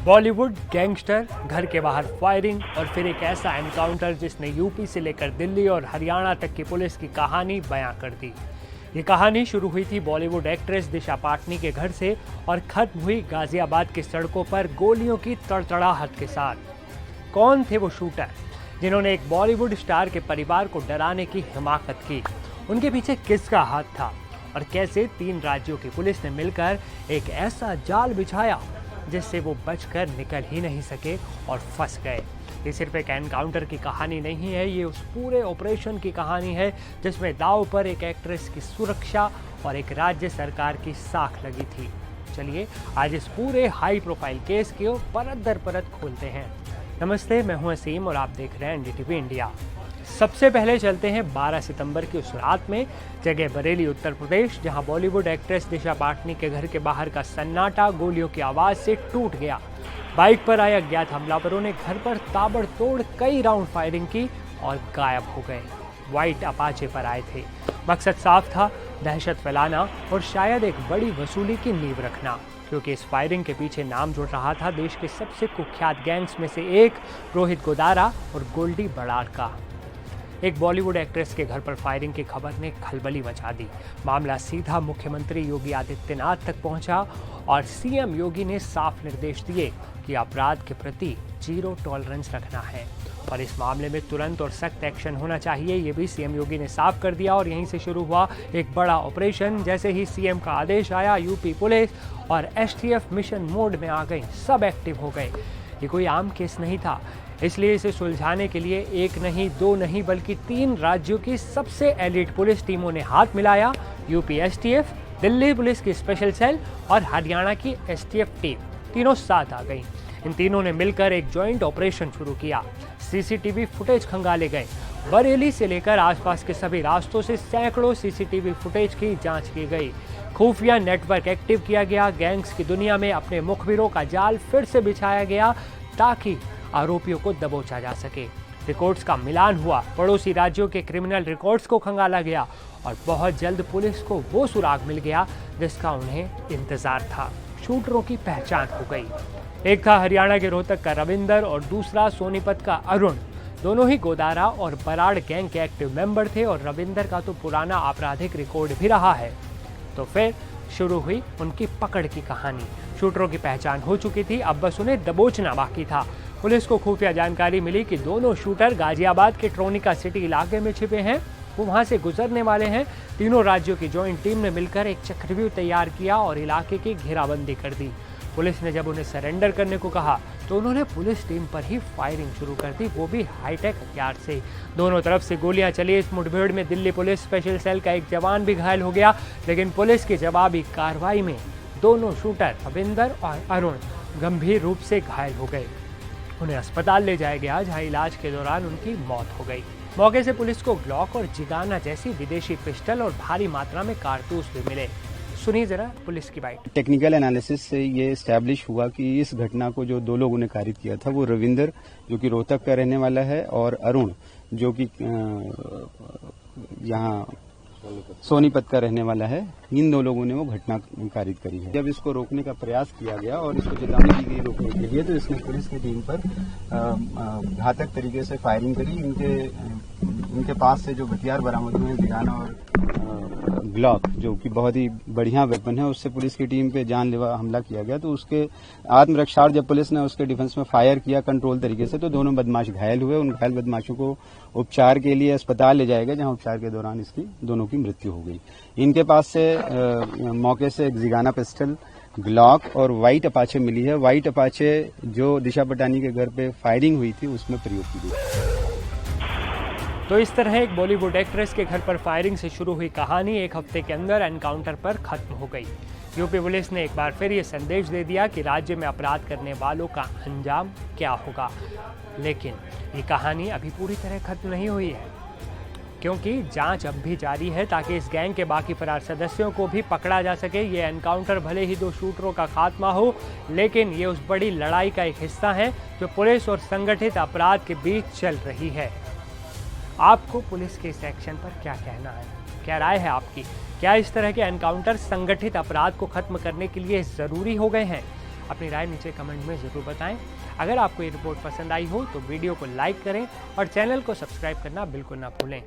Bollywood gangster, घर के बाहर फायरिंग और फिर एक ऐसा एनकाउंटर जिसने यूपी से लेकर दिल्ली और हरियाणा तक की पुलिस की कहानी बयां कर दी। ये कहानी शुरू हुई थी बॉलीवुड एक्ट्रेस दिशा पाटनी के घर से और खत्म हुई गाजियाबाद की सड़कों पर गोलियों की तड़तड़ाहट के साथ। कौन थे वो शूटर जिन्होंने एक बॉलीवुड स्टार के परिवार को डराने की हिमाकत की? उनके पीछे किसका हाथ था और कैसे 3 राज्यों की पुलिस ने मिलकर एक ऐसा जाल बिछाया जिससे वो बचकर निकल ही नहीं सके और फंस गए? ये सिर्फ एक एनकाउंटर की कहानी नहीं है, ये उस पूरे ऑपरेशन की कहानी है जिसमें दांव पर एक एक्ट्रेस की सुरक्षा और एक राज्य सरकार की साख लगी थी। चलिए आज इस पूरे हाई प्रोफाइल केस को परत दर परत खोलते हैं। नमस्ते, मैं हूं असीम और आप देख रहे हैं एनडीटीवी इंडिया। सबसे पहले चलते हैं 12 सितंबर की उस रात में, जगह बरेली उत्तर प्रदेश, जहां बॉलीवुड एक्ट्रेस दिशा पाटनी के घर के बाहर का सन्नाटा गोलियों की आवाज से टूट गया। बाइक पर आए अज्ञात हमलावरों ने घर पर ताबड़तोड़ कई राउंड फायरिंग की और गायब हो गए। व्हाइट अपाचे पर आए थे। मकसद साफ था, दहशत फैलाना और शायद एक बड़ी वसूली की नींव रखना, क्योंकि इस फायरिंग के पीछे नाम जुड़ रहा था देश के सबसे कुख्यात गैंग्स में से एक रोहित गोदारा और गोल्डी बराड़ का। एक बॉलीवुड एक्ट्रेस के घर पर फायरिंग की खबर ने खलबली मचा दी। मामला सीधा मुख्यमंत्री योगी आदित्यनाथ तक पहुंचा और सीएम योगी ने साफ निर्देश दिए कि अपराध के प्रति 0 टॉलरेंस रखना है और इस मामले में तुरंत और सख्त एक्शन होना चाहिए। ये भी सीएम योगी ने साफ कर दिया और यहीं से शुरू हुआ एक बड़ा ऑपरेशन। जैसे ही सीएम का आदेश आया, यूपी पुलिस और एसटीएफ मिशन मोड में आ गई, सब एक्टिव हो गए। ये कोई आम केस नहीं था, इसलिए इसे सुलझाने के लिए 1 नहीं 2 नहीं बल्कि 3 राज्यों की सबसे एलीट पुलिस टीमों ने हाथ मिलाया। यूपी एसटीएफ, दिल्ली पुलिस की स्पेशल सेल और हरियाणा की एसटीएफ टीम, तीनों साथ आ गई। इन तीनों ने मिलकर एक जॉइंट ऑपरेशन शुरू किया। सीसीटीवी फुटेज खंगाले गए। बरेली से लेकर आसपास के सभी रास्तों से सैकड़ों सीसीटीवी फुटेज की जांच की गई। खुफिया नेटवर्क एक्टिव किया गया। गैंग्स की दुनिया में अपने मुखबिरों का जाल फिर से बिछाया गया ताकि आरोपियों को दबोचा जा सके। रिकॉर्ड्स का मिलान हुआ, पड़ोसी राज्यों के क्रिमिनल रिकॉर्ड्स को खंगाला गया और बहुत जल्द पुलिस को वो सुराग मिल गया जिसका उन्हें इंतजार था। शूटरों की पहचान हो गई। एक था हरियाणा के रोहतक का रविंदर और दूसरा सोनीपत का अरुण। दोनों ही गोदारा और बराड़ गैंग के एक्टिव मेंबर थे और रविंदर का तो पुराना आपराधिक रिकॉर्ड भी रहा है। तो फिर शुरू हुई उनकी पकड़ की कहानी। शूटरों की पहचान हो चुकी थी, अब बस उन्हें दबोचना बाकी था। पुलिस को खुफिया जानकारी मिली कि दोनों शूटर गाजियाबाद के ट्रोनिका सिटी इलाके में छिपे हैं, वो वहां से गुजरने वाले हैं। तीनों राज्यों की जॉइंट टीम ने मिलकर एक चक्रव्यूह तैयार किया और इलाके की घेराबंदी कर दी। पुलिस ने जब उन्हें सरेंडर करने को कहा तो उन्होंने पुलिस टीम पर ही फायरिंग शुरू कर दी, वो भी हाईटेक हथियार से। दोनों तरफ से गोलियां चली। इस मुठभेड़ में दिल्ली पुलिस स्पेशल सेल का एक जवान भी घायल हो गया, लेकिन पुलिस की जवाबी कार्रवाई में दोनों शूटर रविंदर और अरुण गंभीर रूप से घायल हो गए। उन्हें अस्पताल ले जाया गया, जहां इलाज के दौरान उनकी मौत हो गई। मौके से पुलिस को ग्लॉक और जिगाना जैसी विदेशी पिस्टल और भारी मात्रा में कारतूस भी मिले। सुनिए जरा पुलिस की बात। टेक्निकल एनालिसिस से ये एस्टैब्लिश हुआ कि इस घटना को जो 2 लोगों ने कारित किया था वो रविंदर, जो कि रोहतक का रहने वाला है, और अरुण, जो कि यहाँ सोनीपत का रहने वाला है। इन 2 लोगों ने वो घटना कारित करी है। जब इसको रोकने का प्रयास किया गया और इसको चेतावनी दी गई रोकने के लिए, तो इसने पुलिस की टीम पर घातक तरीके से फायरिंग करी। इनके पास से जो हथियार बरामद हुए, जिगाना और ग्लॉक, जो कि बहुत ही बढ़िया वेपन है, उससे पुलिस की टीम पे जानलेवा हमला किया गया। तो उसके आत्मरक्षा, जब पुलिस ने उसके डिफेंस में फायर किया कंट्रोल तरीके से, तो दोनों बदमाश घायल हुए। उन घायल बदमाशों को उपचार के लिए अस्पताल ले जाया गया, जहां उपचार के दौरान इसकी दोनों की मृत्यु हो गई। इनके पास से मौके से एक जिगाना पिस्टल, ग्लॉक और व्हाइट अपाचे मिली है। व्हाइट अपाचे जो दिशा पटानी के घर पे फायरिंग हुई थी उसमें प्रयोग की गई। तो इस तरह एक बॉलीवुड एक्ट्रेस के घर पर फायरिंग से शुरू हुई कहानी 1 हफ्ते के अंदर एनकाउंटर पर खत्म हो गई। यूपी पुलिस ने एक बार फिर ये संदेश दे दिया कि राज्य में अपराध करने वालों का अंजाम क्या होगा। लेकिन ये कहानी अभी पूरी तरह खत्म नहीं हुई है, क्योंकि जांच अब भी जारी है ताकि इस गैंग के बाकी फरार सदस्यों को भी पकड़ा जा सके। ये एनकाउंटर भले ही 2 शूटरों का खात्मा हो, लेकिन ये उस बड़ी लड़ाई का एक हिस्सा है जो पुलिस और संगठित अपराध के बीच चल रही है। आपको पुलिस के इस एक्शन पर क्या कहना है? क्या राय है आपकी? क्या इस तरह के एनकाउंटर संगठित अपराध को खत्म करने के लिए जरूरी हो गए हैं? अपनी राय नीचे कमेंट में ज़रूर बताएं। अगर आपको ये रिपोर्ट पसंद आई हो तो वीडियो को लाइक करें और चैनल को सब्सक्राइब करना बिल्कुल ना भूलें।